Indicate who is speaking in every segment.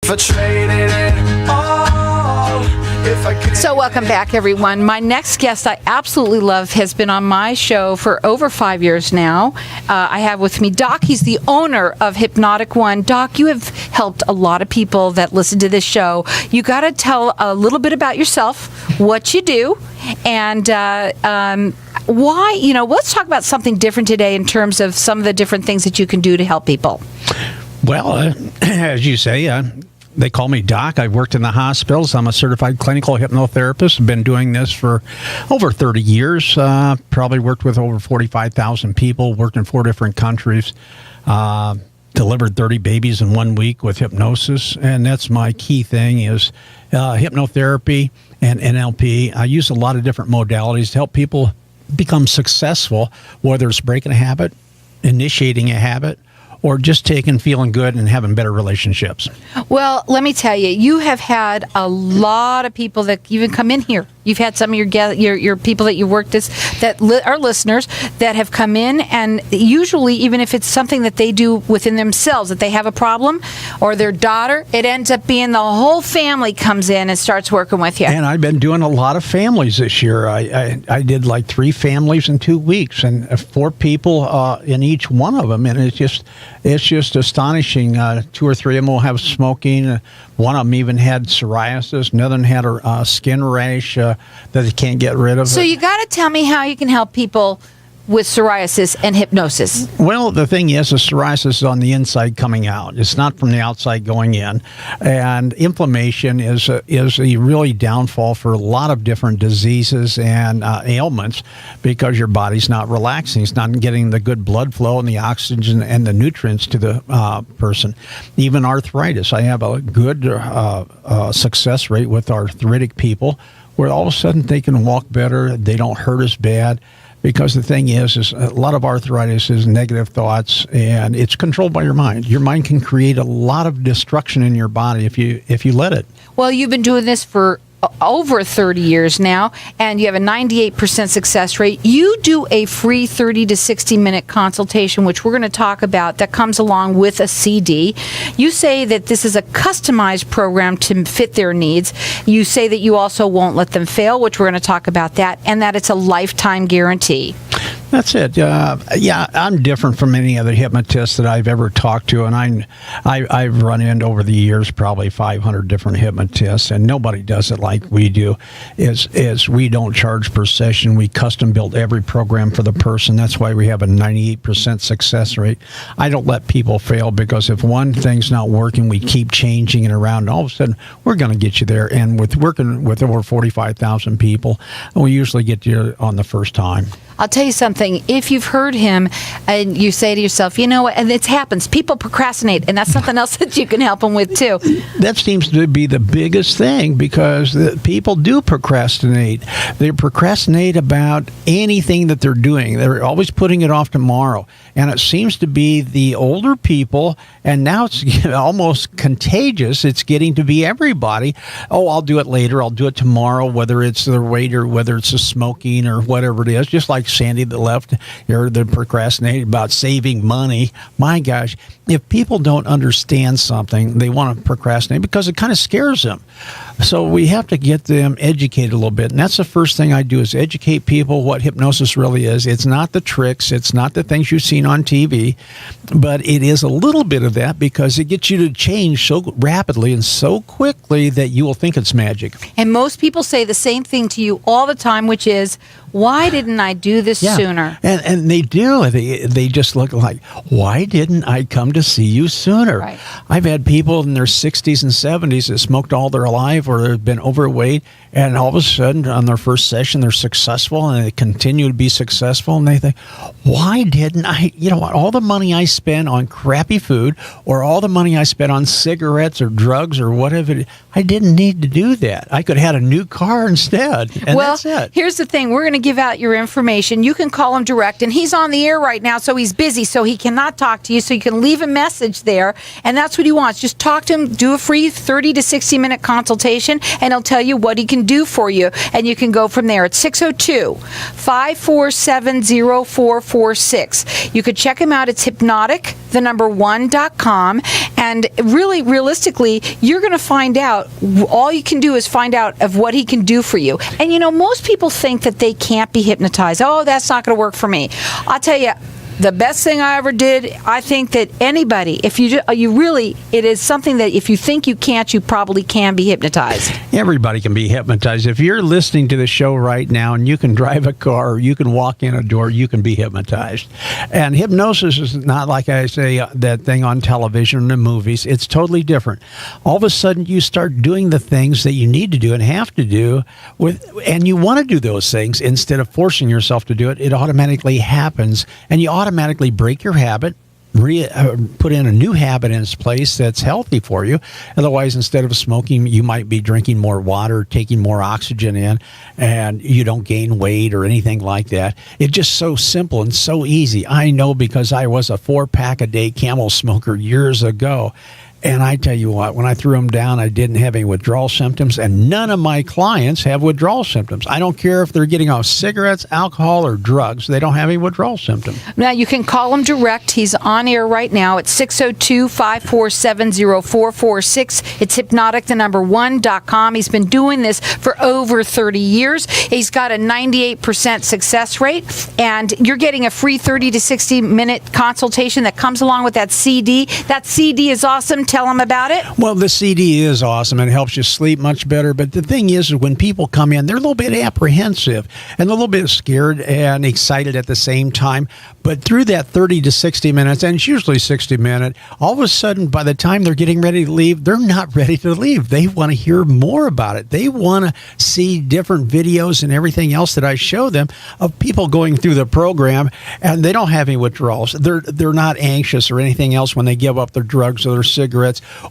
Speaker 1: For trading it all. If I could.
Speaker 2: So welcome back, everyone. My next guest I absolutely love has been on my show for over 5 years now. I have with me Doc. He's the owner of Hypnotic One. Doc, you have helped a lot of people that listen to this show. You got to tell a little bit about yourself, what you do, and why. Let's talk about something different today in terms of some of the different things that you can do to help people.
Speaker 3: Well, as you say, they call me Doc. I've worked in the hospitals. I'm a certified clinical hypnotherapist. I've been doing this for over 30 years. Probably worked with over 45,000 people, worked in 4 different countries, delivered 30 babies in 1 week with hypnosis. And that's my key thing is hypnotherapy and NLP. I use a lot of different modalities to help people become successful, whether it's breaking a habit, initiating a habit, or just feeling good and having better relationships.
Speaker 2: Well, let me tell you, you have had a lot of people that even come in here. You've had some of your people that you worked with that are listeners that have come in, and usually even if it's something that they do within themselves, that they have a problem, or their daughter, it ends up being the whole family comes in and starts working with you.
Speaker 3: And I've been doing a lot of families this year. I did like 3 families in 2 weeks, and 4 people in each one of them, and it's just astonishing. 2 or 3 of them will have smoking. One of them even had psoriasis. Another one had a skin rash that they can't get rid of.
Speaker 2: So you got to tell me how you can help people with psoriasis and hypnosis.
Speaker 3: Well, the thing is, the psoriasis is on the inside coming out. It's not from the outside going in. And inflammation is a really downfall for a lot of different diseases and ailments because your body's not relaxing. It's not getting the good blood flow and the oxygen and the nutrients to the person. Even arthritis. I have a good success rate with arthritic people where all of a sudden they can walk better. They don't hurt as bad. Because the thing is a lot of arthritis is negative thoughts, and it's controlled by your mind. Your mind can create a lot of destruction in your body if you let it.
Speaker 2: Well, you've been doing this for over 30 years now, and you have a 98% success rate. You do a free 30 to 60-minute consultation, which we're going to talk about, that comes along with a CD. You say that this is a customized program to fit their needs. You say that you also won't let them fail, which we're going to talk about that, and that it's a lifetime guarantee.
Speaker 3: That's it. Yeah, I'm different from any other hypnotist that I've ever talked to, and I've run into over the years probably 500 different hypnotists, and nobody does it like we do. Is we don't charge per session. We custom build every program for the person. That's why we have a 98% success rate. I don't let people fail because if one thing's not working, we keep changing it around, and all of a sudden we're going to get you there. And with working with over 45,000 people, we usually get you on the first time.
Speaker 2: I'll tell you something. If you've heard him and you say to yourself, you know what, and it happens, people procrastinate, and that's something else that you can help them with too.
Speaker 3: That seems to be the biggest thing because people do procrastinate. They procrastinate about anything that they're doing. They're always putting it off tomorrow. And it seems to be the older people, and now it's almost contagious. It's getting to be everybody. Oh, I'll do it later. I'll do it tomorrow, whether it's the weight or whether it's the smoking or whatever it is. Just like Sandy that left, they're procrastinating about saving money. My gosh, if people don't understand something, they want to procrastinate because it kind of scares them. So we have to get them educated a little bit. And that's the first thing I do is educate people what hypnosis really is. It's not the tricks. It's not the things you've seen on TV. But it is a little bit of that because it gets you to change so rapidly and so quickly that you will think it's magic.
Speaker 2: And most people say the same thing to you all the time, which is, why didn't I do this sooner?
Speaker 3: And they do. They just look like, why didn't I come to see you sooner?
Speaker 2: Right.
Speaker 3: I've had people in their 60s and 70s that smoked all their life or have been overweight, and all of a sudden on their first session they're successful and they continue to be successful, and they think, why didn't I, all the money I spent on crappy food or all the money I spent on cigarettes or drugs or whatever, I didn't need to do that. I could have had a new car instead, and that's it.
Speaker 2: Here's the thing. We're going to give out your information. You can call him direct, and he's on the air right now, so he's busy, so he cannot talk to you, so you can leave a message there, and that's what he wants. Just talk to him, do a free 30 to 60 minute consultation, and he'll tell you what he can do for you, and you can go from there. It's 602-547-0446. You could check him out. It's hypnotic1.com, and really, realistically, you're going to find out, all you can do is find out of what he can do for you. And you know, most people think that they can't be hypnotized. Oh, that's not going to work for me. I'll tell you, the best thing I ever did, I think that anybody, if you really, it is something that if you think you can't, you probably can be hypnotized.
Speaker 3: Everybody can be hypnotized. If you're listening to the show right now and you can drive a car, or you can walk in a door, you can be hypnotized. And hypnosis is not like I say that thing on television and movies. It's totally different. All of a sudden, you start doing the things that you need to do and have to do, and you want to do those things instead of forcing yourself to do it. It automatically happens, and you automatically break your habit, put in a new habit in its place that's healthy for you. Otherwise, instead of smoking, you might be drinking more water, taking more oxygen in, and you don't gain weight or anything like that. It's just so simple and so easy. I know, because I was a 4-pack-a-day Camel smoker years ago. And I tell you what, when I threw them down, I didn't have any withdrawal symptoms, and none of my clients have withdrawal symptoms. I don't care if they're getting off cigarettes, alcohol, or drugs. They don't have any withdrawal symptoms.
Speaker 2: Now, you can call him direct. He's on air right now at 602-547-0446. It's hypnotic1.com. He's been doing this for over 30 years. He's got a 98% success rate, and you're getting a free 30 to 60-minute consultation that comes along with that CD. That CD is awesome. Tell them about it.
Speaker 3: Well, the CD is awesome, and it helps you sleep much better. But the thing is when people come in, they're a little bit apprehensive and a little bit scared and excited at the same time. But through that 30 to 60 minutes, and it's usually 60 minutes, all of a sudden, by the time they're getting ready to leave, they're not ready to leave. They want to hear more about it. They want to see different videos and everything else that I show them of people going through the program, and they don't have any withdrawals. They're not anxious or anything else when they give up their drugs or their cigarettes,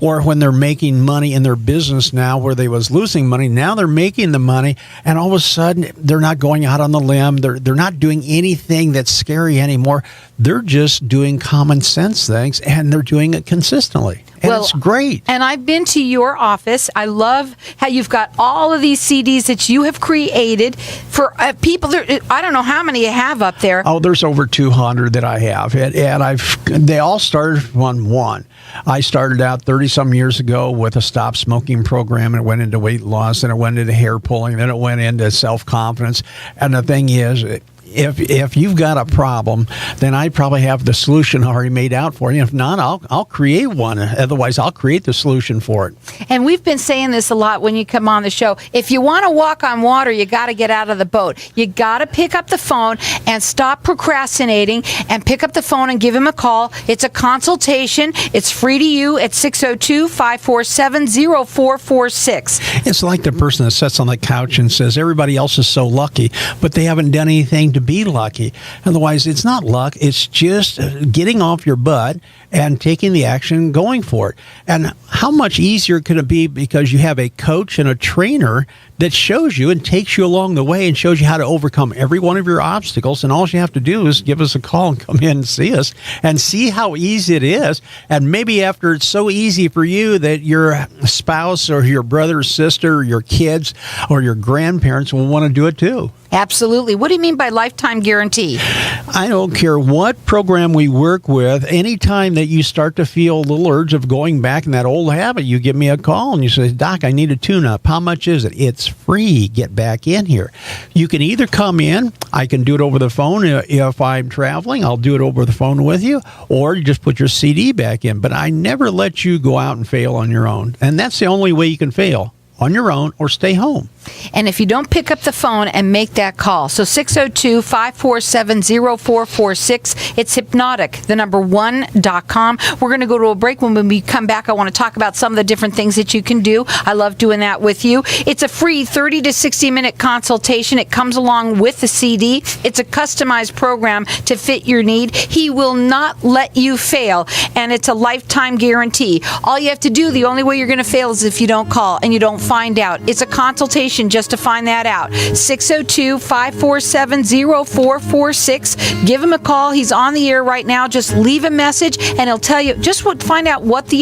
Speaker 3: or when they're making money in their business now where they was losing money. Now they're making the money, and all of a sudden, they're not going out on the limb. They're not doing anything that's scary anymore. They're just doing common sense things, and they're doing it consistently. And it's great.
Speaker 2: And I've been to your office. I love how you've got all of these CDs that you have created for people. I don't know how many you have up there.
Speaker 3: Oh, there's over 200 that I have. And they all started on one. I started out 30-some years ago with a stop smoking program, and it went into weight loss, and it went into hair pulling, then it went into self-confidence. And the thing is, if you've got a problem, then I probably have the solution already made out for you. If not, I'll create one. Otherwise, I'll create the solution for it.
Speaker 2: And we've been saying this a lot when you come on the show. If you want to walk on water, you got to get out of the boat. You got to pick up the phone and stop procrastinating and pick up the phone and give him a call. It's a consultation. It's free to you at 602-547-0446.
Speaker 3: It's like the person that sits on the couch and says, everybody else is so lucky, but they haven't done anything to be lucky. Otherwise, it's not luck. It's just getting off your butt and taking the action, going for it. And how much easier could it be because you have a coach and a trainer that shows you and takes you along the way and shows you how to overcome every one of your obstacles. And all you have to do is give us a call and come in and see us and see how easy it is. And maybe after it's so easy for you that your spouse or your brother or sister or your kids or your grandparents will want to do it too.
Speaker 2: Absolutely. What do you mean by lifetime guarantee?
Speaker 3: I don't care what program we work with. Anytime that you start to feel a little urge of going back in that old habit, you give me a call and you say, Doc, I need a tune-up. How much is it? It's free. Get back in here. You can either come in. I can do it over the phone. If I'm traveling, I'll do it over the phone with you, or you just put your CD back in. But I never let you go out and fail on your own. And that's the only way you can fail, on your own or stay home.
Speaker 2: And if you don't pick up the phone and make that call, so 602-547-0446, it's hypnotic1.com. We're going to go to a break. When we come back, I want to talk about some of the different things that you can do. I love doing that with you. It's a free 30 to 60-minute consultation. It comes along with the CD. It's a customized program to fit your need. He will not let you fail, and it's a lifetime guarantee. All you have to do, the only way you're going to fail is if you don't call and you don't find out. It's a consultation information just to find that out. 602-547-0446. Give him a call. He's on the air right now. Just leave a message, and he'll tell you find out what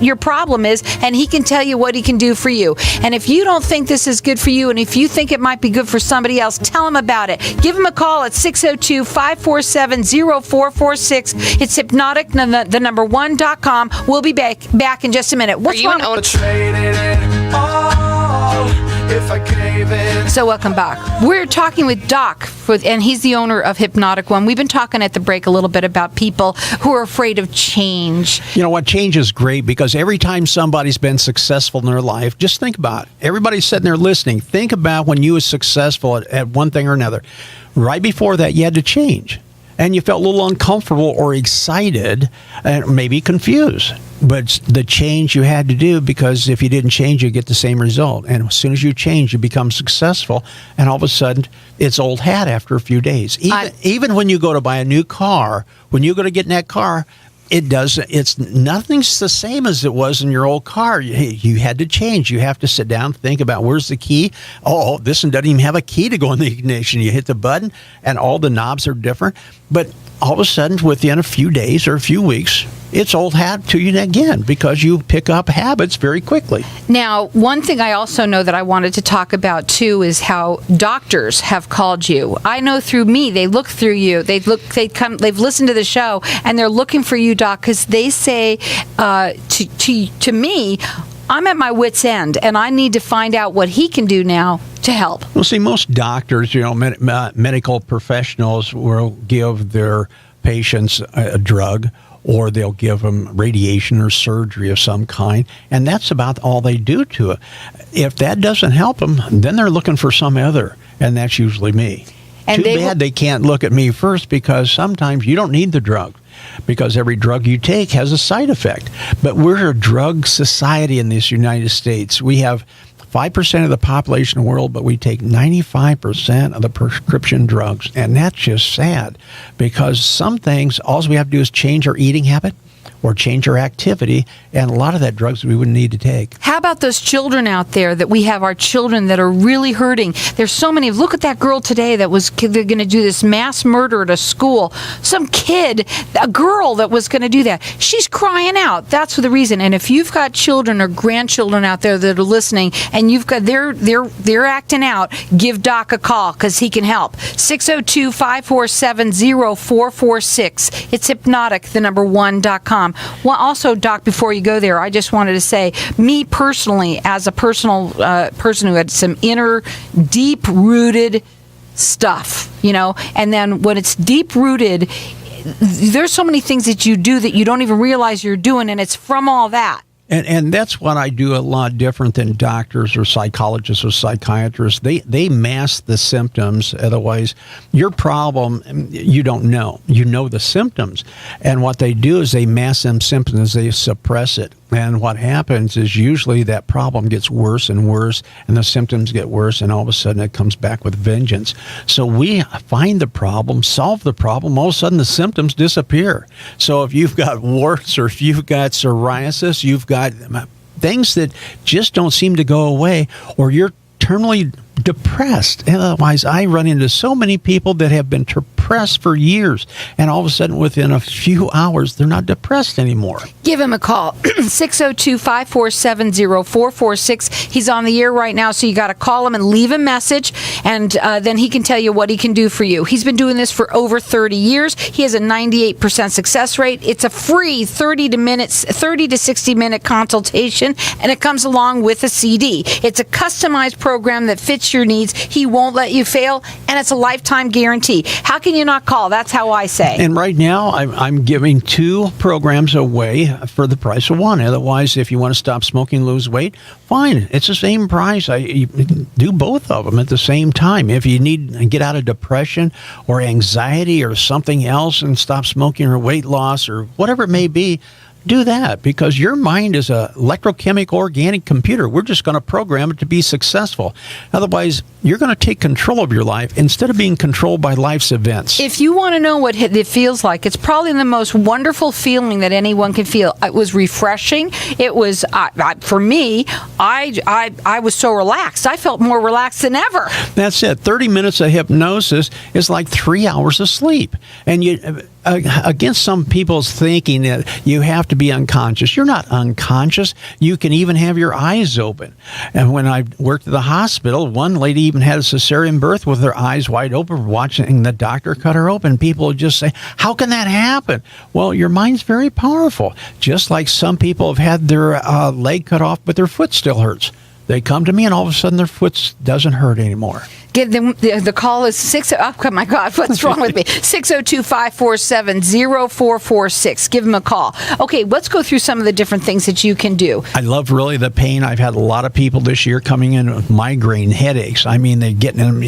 Speaker 2: your problem is, and he can tell you what he can do for you. And if you don't think this is good for you, and if you think it might be good for somebody else, tell him about it. Give him a call at 602-547-0446. It's Hypnotic, the number one.com. We'll be back in just a minute. What's wrong? So welcome back. We're talking with Doc, and he's the owner of Hypnotic One. We've been talking at the break a little bit about people who are afraid of change.
Speaker 3: You know what? Change is great because every time somebody's been successful in their life, just think about it. Everybody's sitting there listening. Think about when you were successful at one thing or another. Right before that, you had to change. And you felt a little uncomfortable or excited and maybe confused. But the change you had to do, because if you didn't change, you get the same result. And as soon as you change, you become successful. And all of a sudden, it's old hat after a few days. Even when you go to buy a new car, when you go to get in that car, it's nothing's the same as it was in your old car. You had to change. You have to sit down, think about where's the key. Oh, this one doesn't even have a key to go in the ignition. You hit the button and all the knobs are different. But all of a sudden, within a few days or a few weeks, it's old hat to you again because you pick up habits very quickly.
Speaker 2: Now, one thing I also know that I wanted to talk about too is how doctors have called you. I know through me, they look through you. They've listened to the show, and they're looking for you, Doc, because they say to me, I'm at my wit's end, and I need to find out what he can do now to help.
Speaker 3: Well, see, most doctors, medical professionals will give their patients a drug, or they'll give them radiation or surgery of some kind, and that's about all they do to it. If that doesn't help them, then they're looking for some other, and that's usually me. And Too bad they can't look at me first, because sometimes you don't need the drug, because every drug you take has a side effect. But we're a drug society in this United States. We have 5% of the population in the world, but we take 95% of the prescription drugs. And that's just sad, because some things, all we have to do is change our eating habit or change our activity, and a lot of that drugs we wouldn't need to take.
Speaker 2: How about those children out there that we have, our children that are really hurting? There's so many. Look at that girl today that was going to do this mass murder at a school. Some kid, a girl that was going to do that. She's crying out. That's the reason. And if you've got children or grandchildren out there that are listening, and you've got they're acting out, give Doc a call, because he can help. 602-547-0446. It's Hypnotic, the number one.com. Well, also, Doc, before you go there, I just wanted to say, me personally, as a personal person who had some inner, deep-rooted stuff, and then when it's deep-rooted, there's so many things that you do that you don't even realize you're doing, and it's from all that.
Speaker 3: And that's what I do a lot different than doctors or psychologists or psychiatrists. They mask the symptoms. Otherwise, your problem, you don't know. You know the symptoms. And what they do is they mask them symptoms. They suppress it. And what happens is usually that problem gets worse and worse, and the symptoms get worse, and all of a sudden it comes back with vengeance. So we find the problem, solve the problem, all of a sudden the symptoms disappear. So if you've got warts, or if you've got psoriasis, you've got things that just don't seem to go away, or you're terminally depressed. And otherwise, I run into so many people that have been depressed for years, and all of a sudden, within a few hours, they're not depressed anymore.
Speaker 2: Give him a call, 602-547-0446. He's on the air right now, so you got to call him and leave a message, and then he can tell you what he can do for you. He's been doing this for over 30 years. He has a 98% success rate. It's a free 30 to 60 minute consultation, and it comes along with a CD. It's a customized program that fits your needs. He won't let you fail, and it's a lifetime guarantee. How can you not call? That's how I say.
Speaker 3: And right now, I'm giving 2 programs away for the price of 1. Otherwise, if you want to stop smoking, lose weight, fine. It's the same price. You do both of them at the same time. If you need to get out of depression or anxiety or something else and stop smoking, or weight loss, or whatever it may be, do that, because your mind is a electrochemical organic computer. We're just going to program it to be successful. Otherwise, you're going to take control of your life instead of being controlled by life's events.
Speaker 2: If you want to know what it feels like, it's probably the most wonderful feeling that anyone can feel. It was refreshing. It was, for me, I was so relaxed. I felt more relaxed than ever.
Speaker 3: That's it. 30 minutes of hypnosis is like 3 hours of sleep. And you, against some people's thinking that you have to be unconscious. You're not unconscious. You can even have your eyes open. And when I worked at the hospital, one lady even had a cesarean birth with her eyes wide open, watching the doctor cut her open. People would just say, how can that happen? Well, your mind's very powerful. Just like some people have had their leg cut off, but their foot still hurts. They come to me, and all of a sudden, their foot doesn't hurt anymore.
Speaker 2: The call is oh my God, what's wrong with me? 602-547-0446. Give them a call. Okay, let's go through some of the different things that you can do.
Speaker 3: I love really the pain. I've had a lot of people this year coming in with migraine headaches. I mean, they're getting them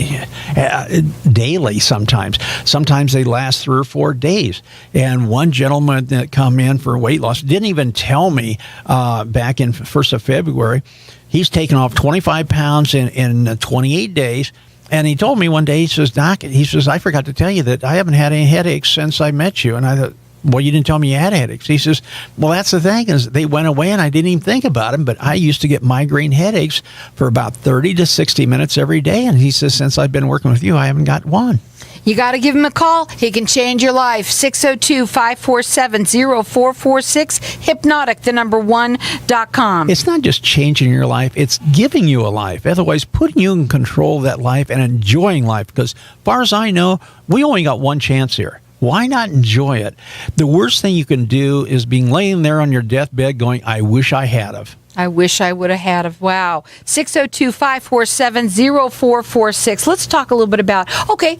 Speaker 3: daily sometimes. Sometimes they last 3 or 4 days. And one gentleman that come in for weight loss didn't even tell me back in 1st of February. He's taken off 25 pounds in 28 days. And he told me one day, he says, Doc, I forgot to tell you that I haven't had any headaches since I met you. And I thought, well, you didn't tell me you had headaches. He says, well, that's the thing, is they went away and I didn't even think about them. But I used to get migraine headaches for about 30 to 60 minutes every day. And he says, since I've been working with you, I haven't got one.
Speaker 2: You got to give him a call. He can change your life. 602-547-0446. Hypnotic, #1.com.
Speaker 3: It's not just changing your life. It's giving you a life. Otherwise, putting you in control of that life and enjoying life. Because as far as I know, we only got one chance here. Why not enjoy it? The worst thing you can do is being laying there on your deathbed going, I wish I had of.
Speaker 2: I wish I would have had of. Wow. 602-547-0446. Let's talk a little bit about,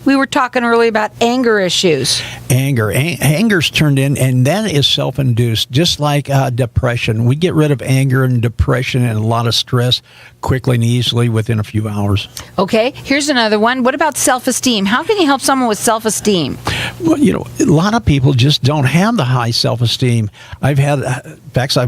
Speaker 2: we were talking earlier about anger issues.
Speaker 3: Anger's turned in, and that is self-induced, just like depression. We get rid of anger and depression and a lot of stress quickly and easily within a few hours.
Speaker 2: Okay, here's another one. What about self-esteem? How can you help someone with self-esteem?
Speaker 3: Well, a lot of people just don't have the high self-esteem. I've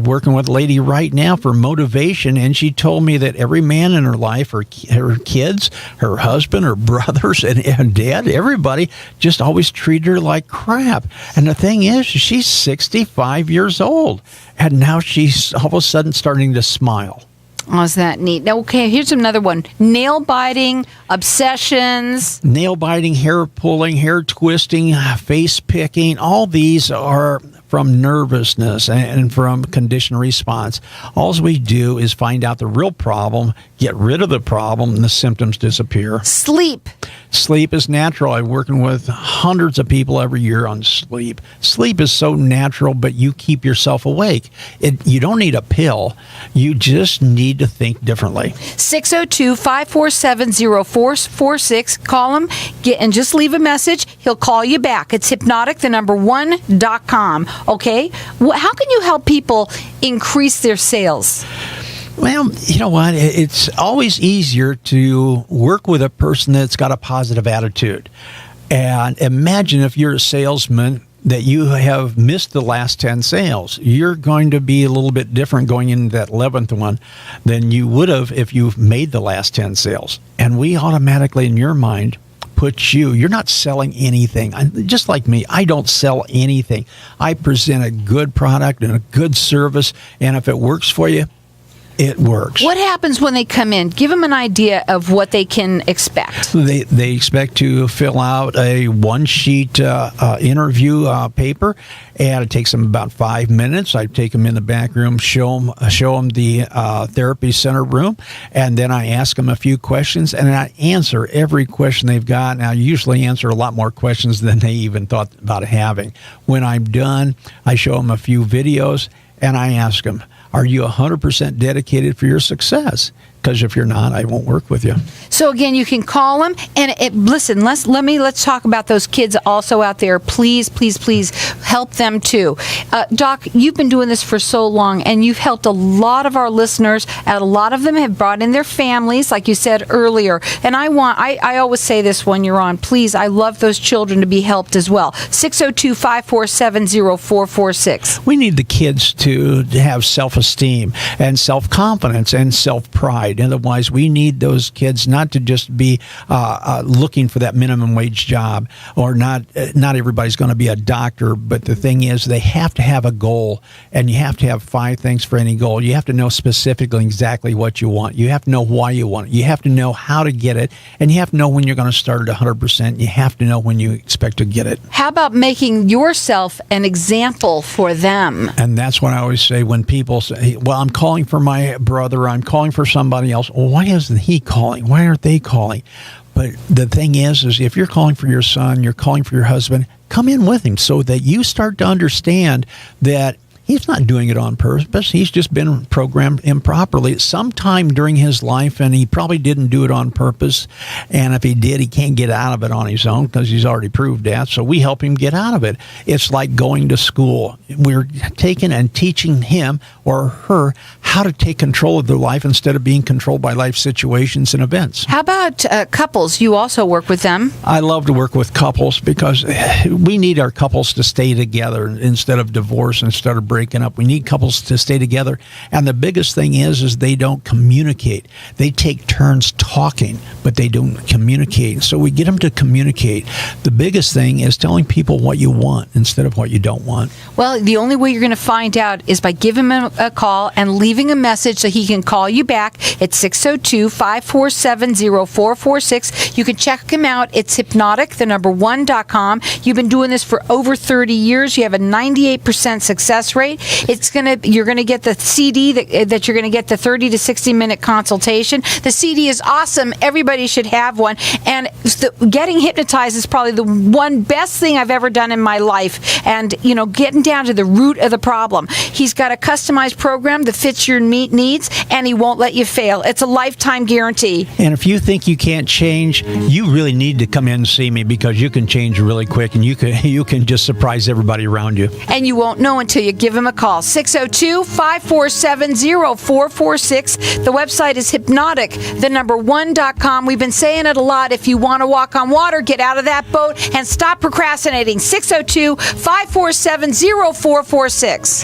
Speaker 3: working with a lady right now for motivation, and she told me that every man in her life, her kids, her husband, her brothers, and dad, everybody just always treated her like crap. And the thing is, she's 65 years old, and now she's all of a sudden starting to smile.
Speaker 2: Oh, is that neat? Now, okay, here's another one. Nail biting, obsessions.
Speaker 3: Nail biting, hair pulling, hair twisting, face picking, all these are from nervousness and from conditioned response. All we do is find out the real problem, get rid of the problem, and the symptoms disappear.
Speaker 2: Sleep.
Speaker 3: Sleep is natural. I'm working with hundreds of people every year on sleep. Sleep is so natural, but you keep yourself awake. You don't need a pill. You just need to think differently.
Speaker 2: 602-547-0446. Call him and just leave a message. He'll call you back. It's Hypnotic, #1.com. Okay? How can you help people increase their sales?
Speaker 3: Well, you know what? It's always easier to work with a person that's got a positive attitude. And imagine if you're a salesman that you have missed the last 10 sales. You're going to be a little bit different going into that 11th one than you would have if you've made the last 10 sales. And we automatically, in your mind, you're not selling anything. Just like me, I don't sell anything. I present a good product and a good service, and if it works for you, it works.
Speaker 2: What happens when they come in? Give them an idea of what they can expect.
Speaker 3: They expect to fill out a one-sheet interview paper, and it takes them about 5 minutes. I take them in the back room, show them the therapy center room, and then I ask them a few questions, and I answer every question they've got. And I usually answer a lot more questions than they even thought about having. When I'm done, I show them a few videos, and I ask them, are you 100% dedicated for your success? Because if you're not, I won't work with you.
Speaker 2: So again, you can call them and listen. Let's talk about those kids also out there. Please, please, please help them too. Doc, you've been doing this for so long, and you've helped a lot of our listeners. And a lot of them have brought in their families, like you said earlier. And I always say this when you're on. Please, I love those children to be helped as well. 602-547-0446.
Speaker 3: We need the kids to have self-esteem and self-confidence and self-pride. right. Otherwise, we need those kids not to just be looking for that minimum wage job, or not everybody's going to be a doctor. But the thing is, they have to have a goal, and you have to have 5 things for any goal. You have to know specifically exactly what you want. You have to know why you want it. You have to know how to get it, and you have to know when you're going to start at 100%. You have to know when you expect to get it.
Speaker 2: How about making yourself an example for them?
Speaker 3: And that's what I always say when people say, well, I'm calling for my brother, I'm calling for somebody else. Well, why isn't he calling? Why aren't they calling? But the thing is if you're calling for your son, you're calling for your husband, come in with him so that you start to understand that he's not doing it on purpose. He's just been programmed improperly sometime during his life, and he probably didn't do it on purpose. And if he did, he can't get out of it on his own because he's already proved that. So we help him get out of it. It's like going to school. We're taking and teaching him or her how to take control of their life instead of being controlled by life situations and events.
Speaker 2: How about couples? You also work with them.
Speaker 3: I love to work with couples because we need our couples to stay together instead of divorce, instead of breaking up. We need couples to stay together. And the biggest thing is they don't communicate. They take turns talking, but they don't communicate. So we get them to communicate. The biggest thing is telling people what you want instead of what you don't want.
Speaker 2: Well, the only way you're going to find out is by giving him a call and leaving a message so he can call you back at 602-547-0446. You can check him out. It's hypnotic1.com. You've been doing this for over 30 years. You have a 98% success rate. You're going to get the CD that you're going to get the 30 to 60 minute consultation. The CD is awesome. Everybody should have one. And getting hypnotized is probably the one best thing I've ever done in my life. And, getting down to the root of the problem. He's got a customized program that fits your needs, and he won't let you fail. It's a lifetime guarantee.
Speaker 3: And if you think you can't change, you really need to come in and see me, because you can change really quick, and you can just surprise everybody around you.
Speaker 2: And you won't know until you give him a call. 602-547-0446. The website is hypnotic1.com. We've been saying it a lot. If you want to walk on water, get out of that boat and stop procrastinating. 602-547-0446.